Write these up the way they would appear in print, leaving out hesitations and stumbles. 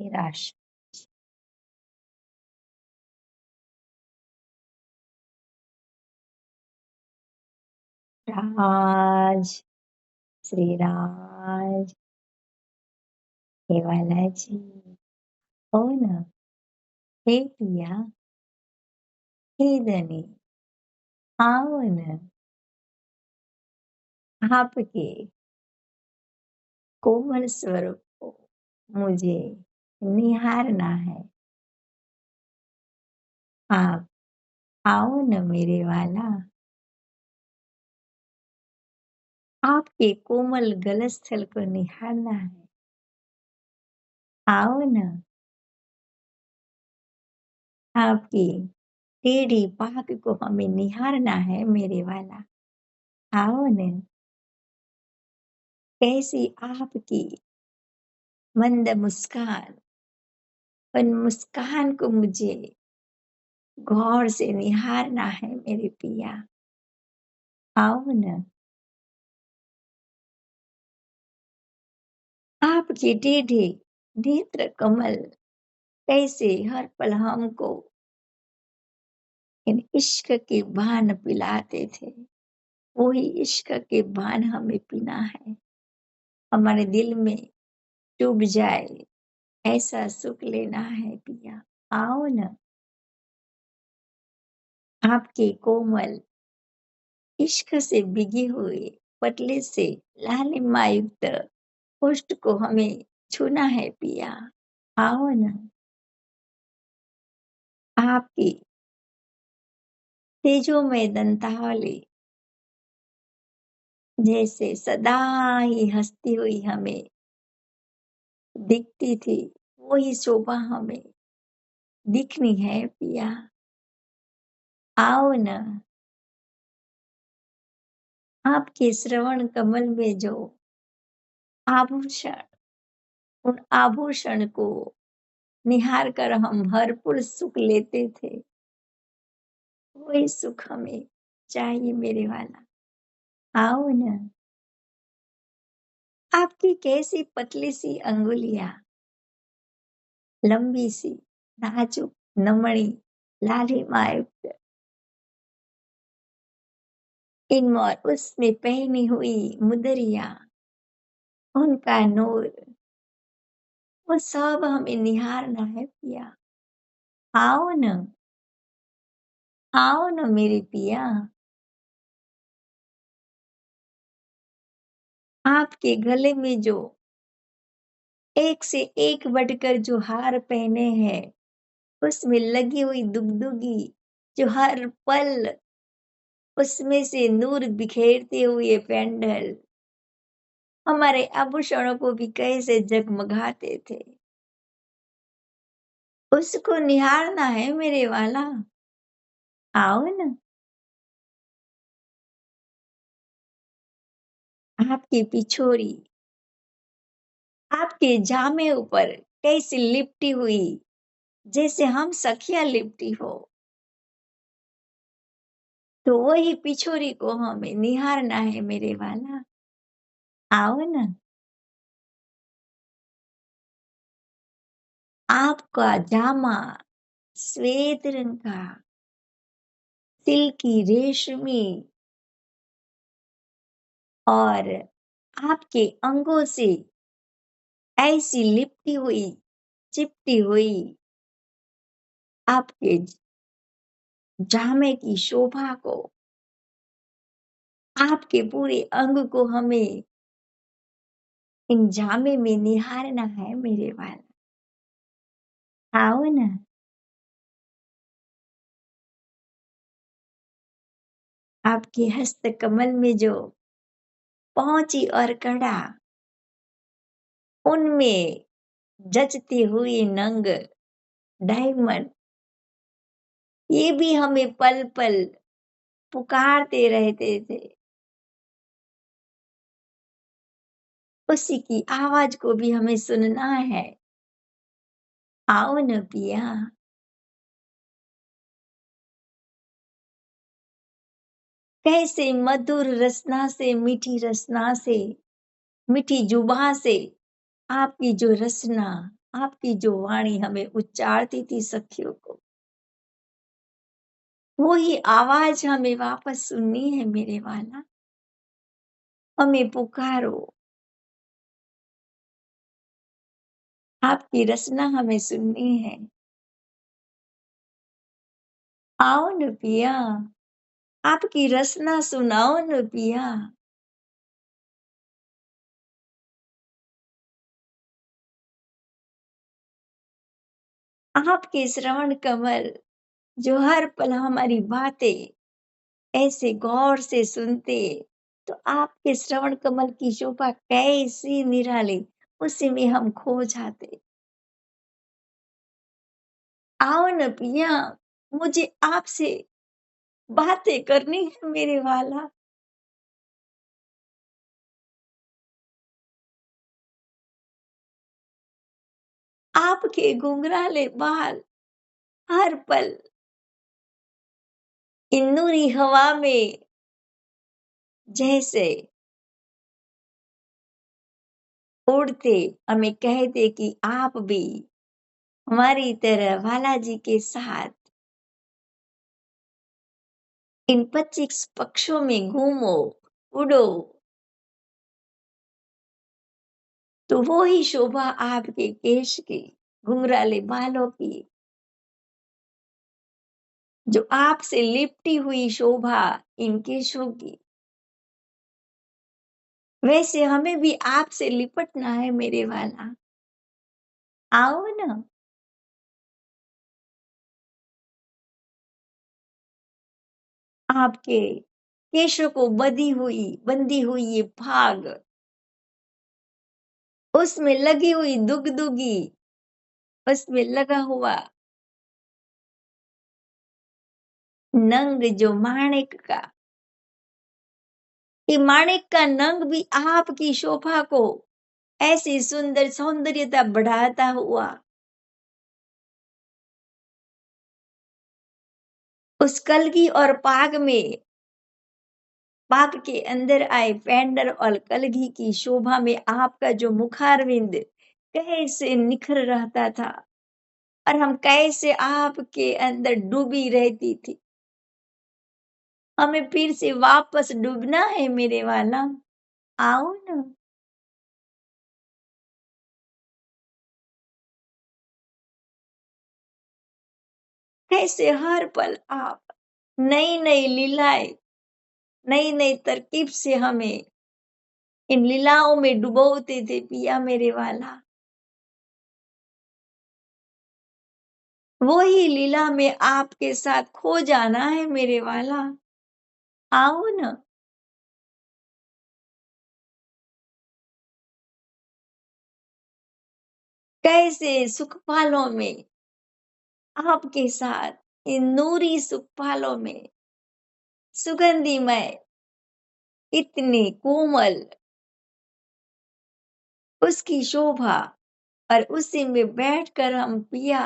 हे राश राज श्री राज हे बालाजी हो ना हे पिया हे धनी आओ न आपके कोमल स्वरूप को मुझे निहारना है। आप आओ न मेरे वाला, आपके कोमल गलस्थल को निहारना है। आओ न आपकी टेढ़ी पाक को हमें निहारना है मेरे वाला। आओ न कैसी आपकी मंद मुस्कान, उन मुस्कान को मुझे गौर से निहारना है मेरे पिया। आओ न आपके टेढ़े नेत्र कमल कैसे हर पल हमको इन इश्क के बान पिलाते थे, वही इश्क के बान हमें पीना है। हमारे दिल में चुभ जाए ऐसा सुख लेना है पिया। आओ न आपके कोमल इश्क से बिगे हुए पतले से लालिमा युक्त पुष्ट को हमें छूना है पिया। आओ न आपकी तेजोमय दंतावली जैसे सदा ही हंसती हुई हमें दिखती थी, वही शोभा हमें दिखनी है पिया। आओ न आपके श्रवण कमल में जो आभूषण, उन आभूषण को निहार कर हम भरपूर सुख लेते थे, वही सुख हमें चाहिए मेरे वाला। आओ न आपकी कैसी पतली सी अंगुलियां, लंबी सी नाजुक नमणी लालिमा युक्त इनमें और उसमें पहनी हुई मुदरिया, उनका नूर, वो सब हमें निहारना है पिया। आओ न मेरे पिया। आपके गले में जो एक से एक बढ़कर जो हार पहने हैं, उसमें लगी हुई दुगदुगी जो हर पल उसमें से नूर बिखेरते हुए पेंडल हमारे आभूषणों को भी कैसे जगमगाते थे, उसको निहारना है मेरे वाला। आओ न आपकी पिछोरी आपके जामे ऊपर कैसी लिपटी हुई, जैसे हम सखियां लिपटी हो, तो वही पिछोरी को हमें निहारना है मेरे वाला। आओ न आपका जामा श्वेत रंग का सिल्की रेशमी और आपके अंगों से ऐसी लिपटी हुई चिपटी हुई आपके जामे की शोभा को, आपके पूरे अंग को हमें इन जामे में निहारना है मेरे वाला। आओ न आपके हस्त कमल में जो पहुंची और कड़ा, उनमें जचती हुई नंग डायमंड, ये भी हमें पल पल पुकारते रहते थे, उसी की आवाज को भी हमें सुनना है। आओ न पिया। कैसे मधुर रसना से, मीठी रसना से, मीठी जुबां से आपकी जो रसना आपकी जो वाणी हमें उच्चारती थी सखियों को, वो ही आवाज़ हमें वापस सुननी है मेरे वाला। हमें पुकारो, आपकी रसना हमें सुननी है। आओ न पिया, आपकी रसना सुनाओ न पिया। आपके श्रवण कमल जो हर पल हमारी बातें ऐसे गौर से सुनते, तो आपके श्रवण कमल की शोभा कैसी निराली, उसी में हम खो जाते। आओ न पिया, मुझे आपसे बातें करनी है मेरे वाला। आपके घुंघराले बाल हर पल इन नूरी हवा में जैसे उड़ते, हमें कहते कि आप भी हमारी तरह वाला जी के साथ इन 25 पक्षों में घूमो, उड़ो, तो वो ही शोभा आपके केश की, घुंघराले बालों की, जो आपसे लिपटी हुई शोभा इन केशों की, वैसे हमें भी आपसे लिपटना है मेरे वाला। आओ ना, आपके केशों को बंधी हुई ये फाग, उसमें लगी हुई दुगदुगी, उसमें लगा हुआ नंग जो माणिक का, ये माणिक का नंग भी आपकी शोभा को ऐसी सुंदर सौंदर्यता बढ़ाता हुआ उस कलगी और पाग के अंदर आए पेंडर और कलगी की शोभा में आपका जो मुखारविंद कैसे निखर रहता था, और हम कैसे आपके अंदर डूबी रहती थी। हमें फिर से वापस डूबना है मेरे वाला। आओ ना, कैसे हर पल आप नई नई लीलाएं, नई नई तरकीब से हमें इन लीलाओं में डुबोते थे पिया मेरे वाला। वो ही लीला में आपके साथ खो जाना है मेरे वाला। आओ ना, कैसे सुख पालों में आपके साथ इन नूरी सुख पालों में सुगंधिमय इतनी कोमल उसकी शोभा, और उसी में बैठकर हम पिया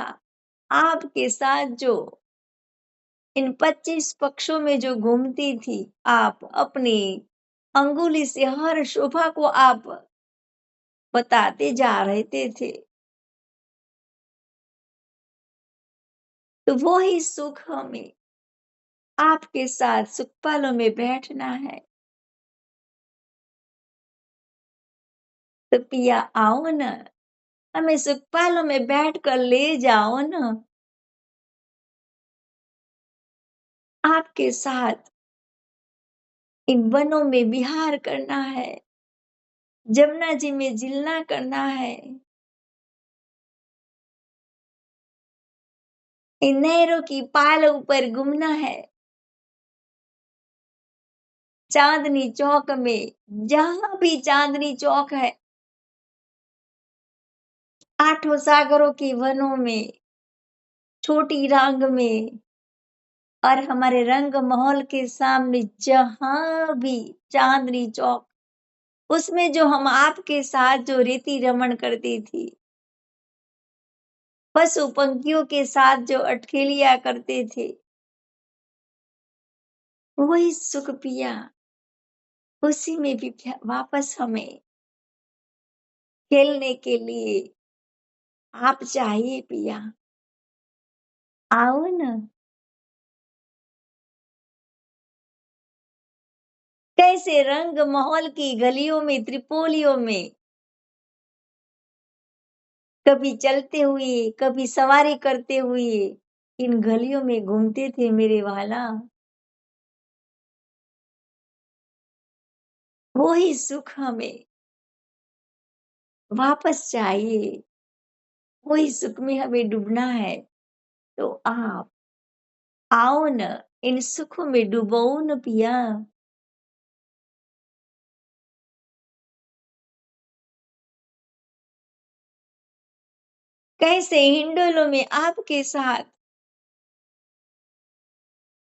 आपके साथ जो इन 25 पक्षों में जो घूमती थी, आप अपनी अंगुली से हर शोभा को आप बताते जा रहते थे। तो वो ही सुख हमें आपके साथ सुखपालों में बैठना है। तो पिया आओ ना, हमें सुखपालों में बैठकर ले जाओ ना। आपके साथ इन वनों में विहार करना है, जमुना जी में जिलना करना है, इन नहरों की पालों पर घूमना है, चांदनी चौक में, जहां भी चांदनी चौक है, आठों सागरों के वनों में, छोटी रांग में, और हमारे रंग महल के सामने जहां भी चांदनी चौक, उसमें जो हम आपके साथ जो रीति रमण करती थी, पशु पंखियों के साथ जो अठखेलिया करते थे, वही सुख पिया, उसी में भी वापस हमें खेलने के लिए आप चाहिए पिया, आओ ना। कैसे रंग महल की गलियों में, त्रिपोलियों में, कभी चलते हुए, कभी सवारी करते हुए, इन गलियों में घूमते थे मेरे वाला। वो ही सुख हमें वापस चाहिए, वही सुख में हमें डूबना है। तो आप आओ न, इन सुखों में डूबो न पिया। कैसे हिंडोलों में आपके साथ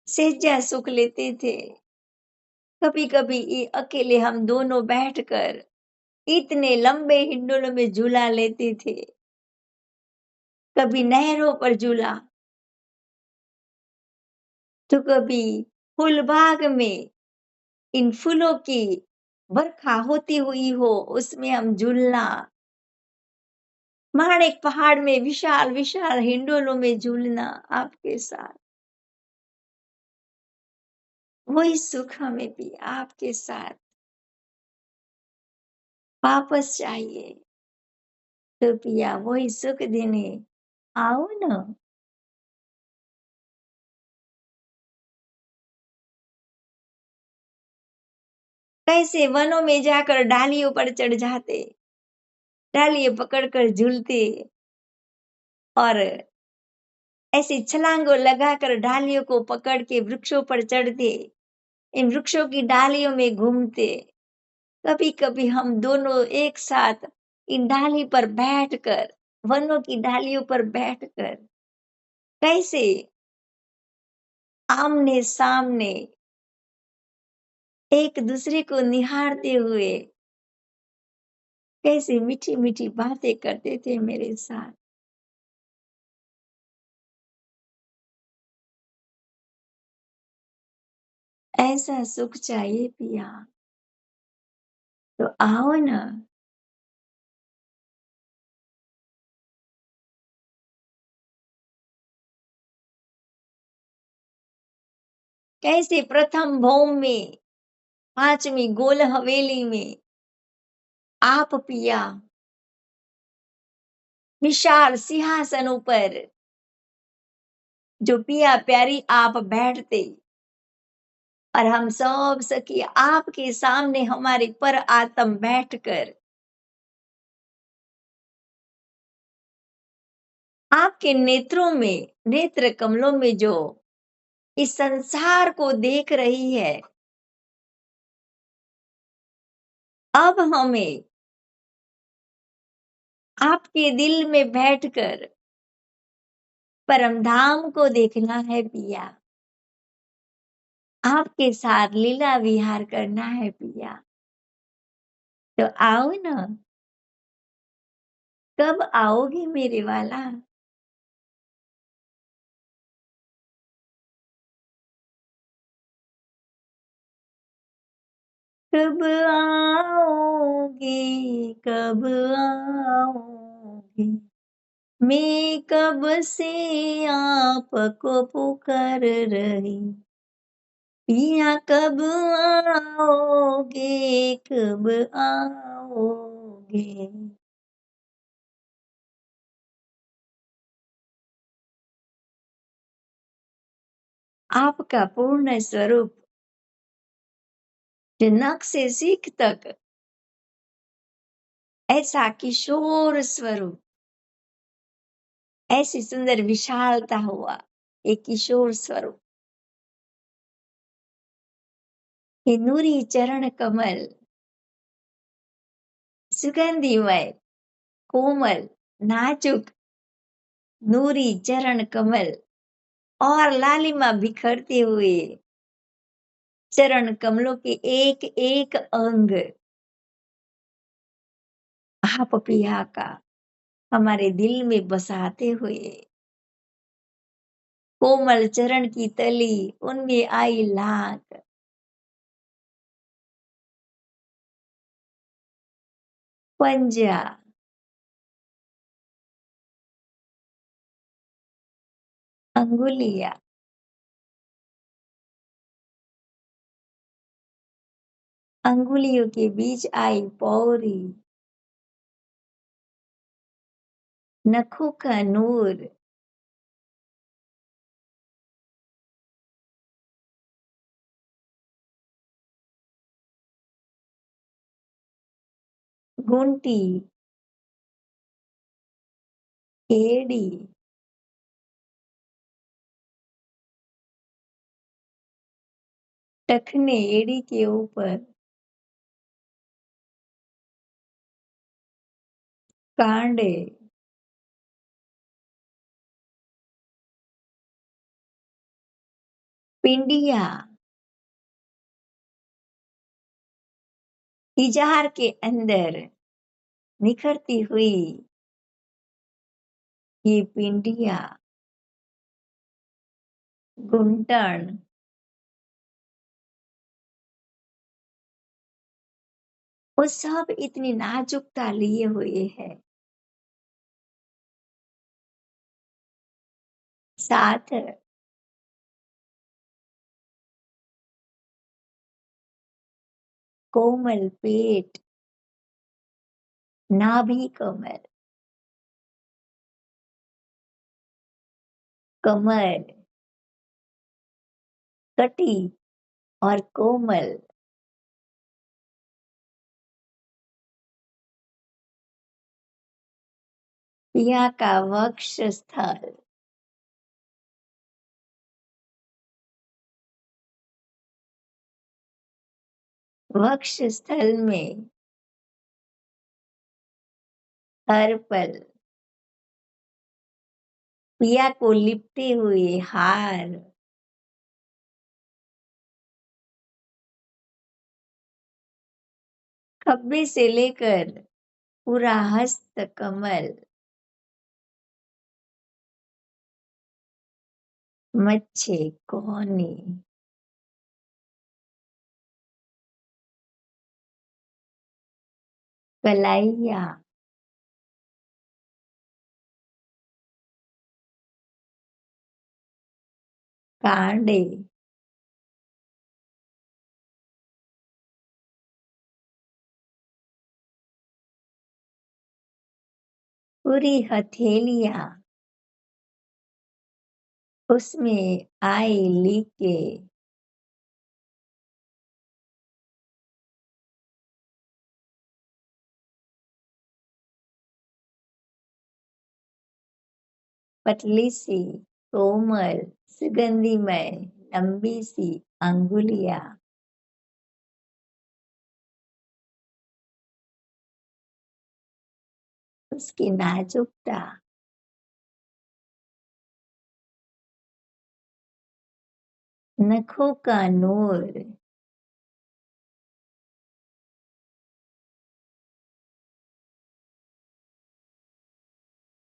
सेजा सुख लेते थे। कभी-कभी ये अकेले हम दोनों बैठकर इतने लंबे हिंडोलों में झूला लेते थे। कभी नहरों पर झूला, तो कभी फूलबाग में इन फूलों की बरखा होती हुई हो, उसमें हम झूलना। माणिक पहाड़ में विशाल-विशाल हिंडोलों में झूलना आपके साथ। वही सुख हमें भी आपके साथ वापस चाहिए। तो पिया वही सुख देने आओ ना। कैसे वनों में जाकर डालियों पर चढ़ जाते, डालियाँ पकड़कर झूलते और ऐसे छलांगों लगाकर डालियों को पकड़ के वृक्षों पर चढ़ते, इन वृक्षों की डालियों में घूमते। कभी-कभी हम दोनों एक साथ इन डाली पर बैठकर, वनों की डालियों पर बैठकर कैसे आमने-सामने एक दूसरे को निहारते हुए कैसे मीठी-मीठी बातें करते थे मेरे साथ। ऐसा सुख चाहिए पिया, तो आओ ना। कैसे प्रथम भौम में, 5वीं गोल हवेली में आप पिया विशाल सिंहासनों पर जो पिया प्यारी आप बैठते और हम सब सखी आपके सामने हमारे पर आत्म बैठकर आपके नेत्रों में, नेत्र कमलों में जो इस संसार को देख रही है, अब हमें आपके दिल में बैठकर परम धाम को देखना है पिया। आपके साथ लीला विहार करना है पिया। तो आओ ना, कब आओगे मेरे वाला? कब आओगे, कब आओगे? मैं कब से आपको पुकार रही, पिया कब आओगे, कब आओगे? आपका पूर्ण स्वरूप जो नख से सीख तक ऐसा किशोर स्वरूप, ऐसी सुंदर विशालता हुआ एक किशोर स्वरूप, ये नूरी चरण कमल, सुगंधिमय, कोमल, नाजुक, नूरी चरण कमल और लालिमा बिखरते हुए चरण कमलों के एक एक अंग आप पिया का हमारे दिल में बसाते हुए, कोमल चरण की तली उनमें आई लाग, पंजा अंगुलियाँ, अंगुलियों के बीच आई पौरी, नखों का नूर, घूंटी, एड़ी, टखने एड़ी के ऊपर, कांडे, पिंडिया, इजार के अंदर निखरती हुई ये पिंडिया, घुंटन, वो सब इतनी नाजुकता लिए हुए है। साथ कोमल पेट, नाभि कमल, कमर, कटी और कोमल, पिया का वक्ष स्थल, वक्ष स्थल में हर पल पिया को लिपटे हुए हार, खब्बे से लेकर पूरा हस्त कमल, मच्छे कोनी, कलाइया, कांडे, पूरी हथेलियां उसमें आई लीके, पतली सी, कोमल, सुगंधिमय, लंबी सी अंगुलियां, उसकी नाजुकता, नखों का नूर,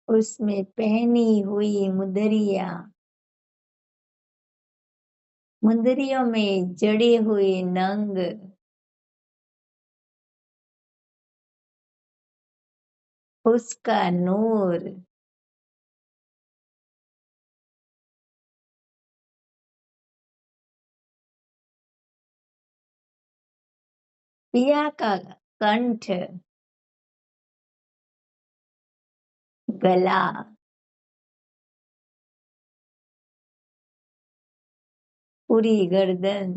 उसमें पहनी हुई मुदरिया, मुंदरियों में जड़े हुए नंग, उसका नूर, पिया का कंठ, गला, पूरी गर्दन,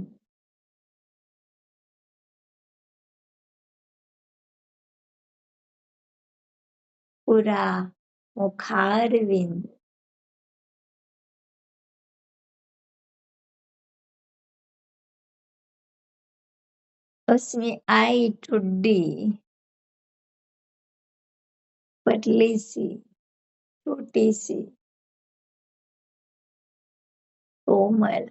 पूरा मुखारविंद, उसमें आई ठुड्डी, पतली सी, छोटी सी, कोमल,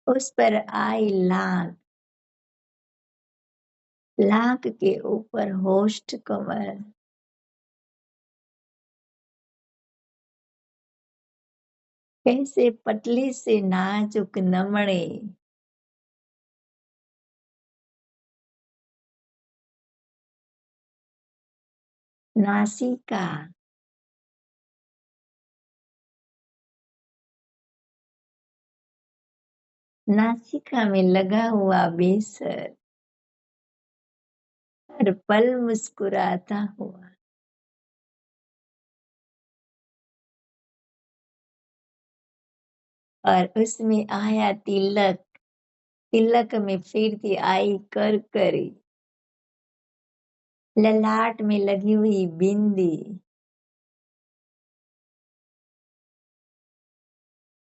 उस पर आई लाख, लाख के ऊपर होष्ट कमर, कैसे पतली से नाजुक नमणे, नासिका, नासिका में लगा हुआ बेसर, हर पल मुस्कुराता हुआ। और उसमें आया तिलक, तिलक में फिरती आई करकरी, ललाट में लगी हुई बिंदी,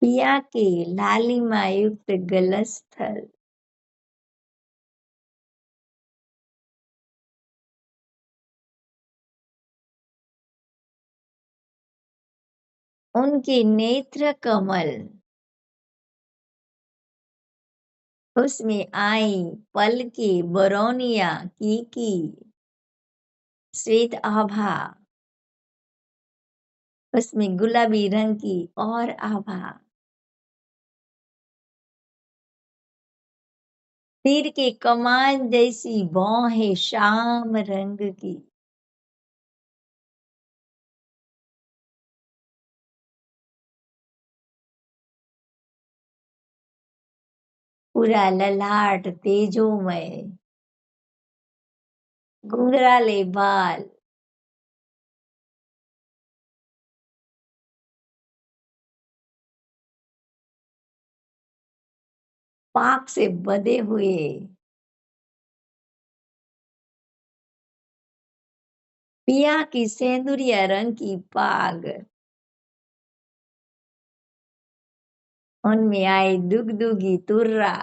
पिया के लालिमा युक्त गलस्थल, उनके नेत्र कमल, उसमें आई पल की बरौनिया की श्वेत आभा, उसमें गुलाबी रंग की और आभा, तीर के कमान जैसी भौहें शाम रंग की, पूरा ललाट तेजोमय, घुंघराले बाल, पाक से बंधे हुए, पिया की सेंदुरिया रंग की पाग, उनमें आई दुगदुगी तुर्रा,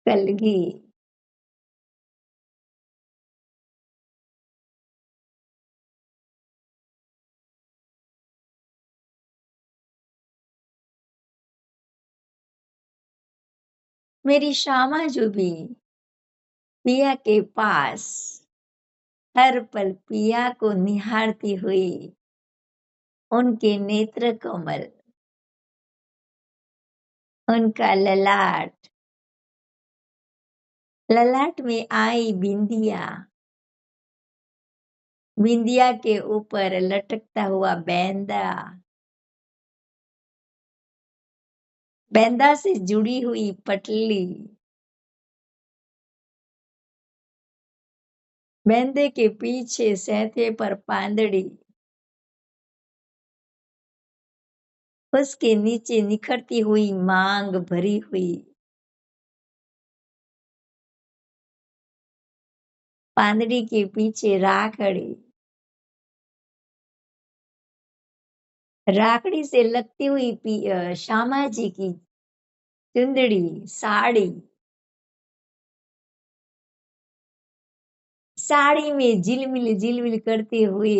कलगी, मेरी श्यामा जो भी पिया के पास हर पल पिया को निहारती हुई, उनके नेत्र कमल, उनका ललाट, ललाट में आई बिंदिया, बिंदिया के ऊपर लटकता हुआ बैंदा, बैंदा से जुड़ी हुई पटली, बैंदे के पीछे सैथे पर पांदड़ी, उसके नीचे निखरती हुई मांग भरी हुई, पांदड़ी के पीछे राखड़ी, राखड़ी से लगती हुई श्यामा जी की चुंदड़ी, साड़ी, साड़ी में झिलमिल झिलमिल करते हुए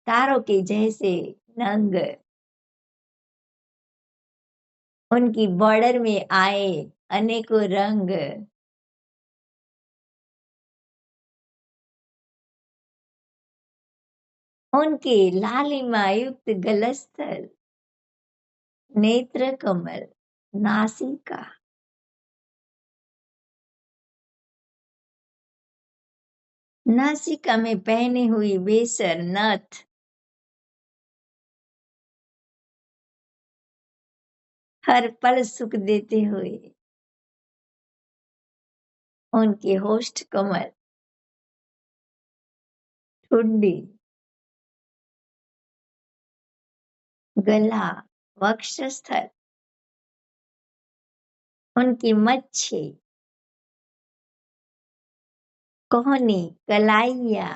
तारों के जैसे नंग, उनकी बॉर्डर में आए अनेकों रंग, उनके लालिमा युक्त गलस्थल, नेत्र कमल, नासिका, नासिका में पहने हुई बेसर नथ, हर पल सुख देते हुए, उनके होष्ठ कमल, ठुड्डी, गला, वक्षस्थल, उनकी मच्छी, कोहनी, कलाइया,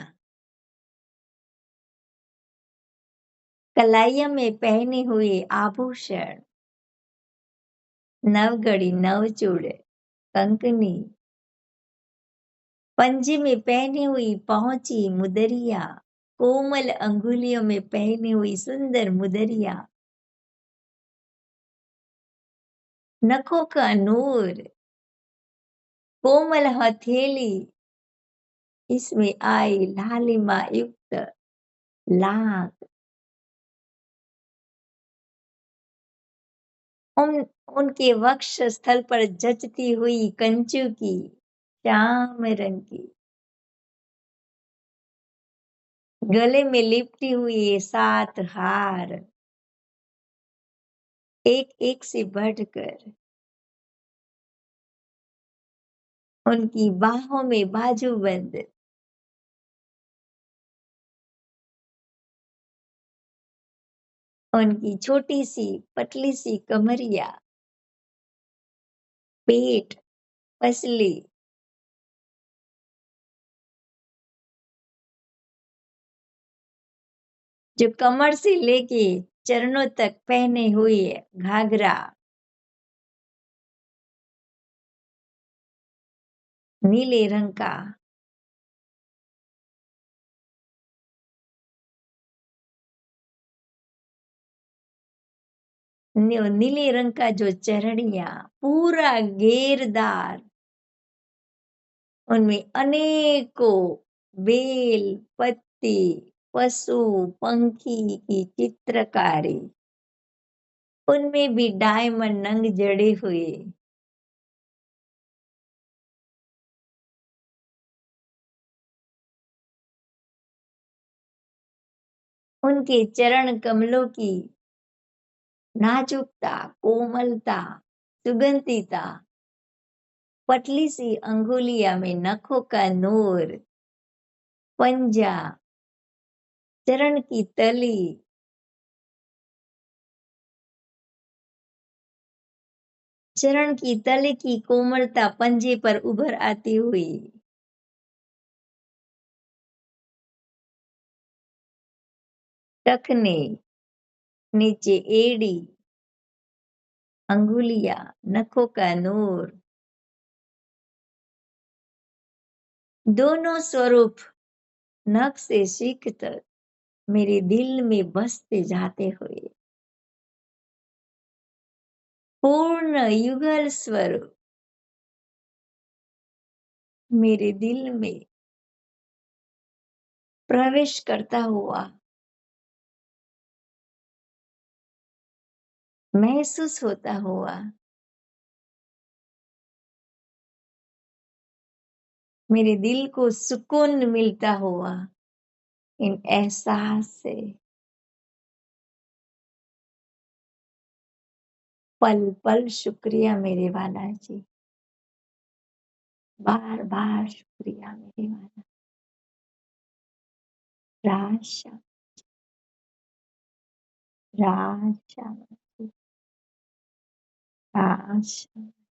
कलाइया में पहने हुए आभूषण, नवघड़ी, नवचूड़, कंकनी, पंजे में पहनी हुई पहुंची मुदरिया, कोमल अंगुलियों में पहनी हुई सुंदर मुदरिया, नखों का नूर, कोमल हथेली, इसमें आई लालिमा युक्त लाख, उनके वक्ष स्थल पर जचती हुई कंचू की श्याम रंग की, गले में लिपटी हुई 7 हार, एक-एक से बढ़कर उनकी बाहों में बाजूबंद, उनकी छोटी-सी पतली-सी कमरिया, पेट, पसली, जो कमर से लेके चरणों तक पहने हुए घाघरा, नीले रंग का, नीले रंग का जो चरणिया, पूरा घेरदार, उनमें अनेकों बेल, पत्ती, पशु, पंखी की चित्रकारी, उनमें भी डायमंड नंग जड़े हुए, उनके चरण कमलों की नाजुकता, कोमलता, सुगंधिता, पतली सी अंगुलिया में नखों का नूर, पंजा, चरण की तली, चरण की तली की कोमलता पंजे पर उभर आती हुई, टखने, नीचे एड़ी, अंगुलिया, नखों का नूर, दोनों स्वरूप नख से सीख तक मेरे दिल में बसते जाते हुए पूर्ण युगल स्वरूप मेरे दिल में प्रवेश करता हुआ महसूस होता हुआ मेरे दिल को सुकून मिलता हुआ इन एहसास से पल पल शुक्रिया मेरे वाला जी, बार बार शुक्रिया मेरे वाला। राशा, राशा, राशा।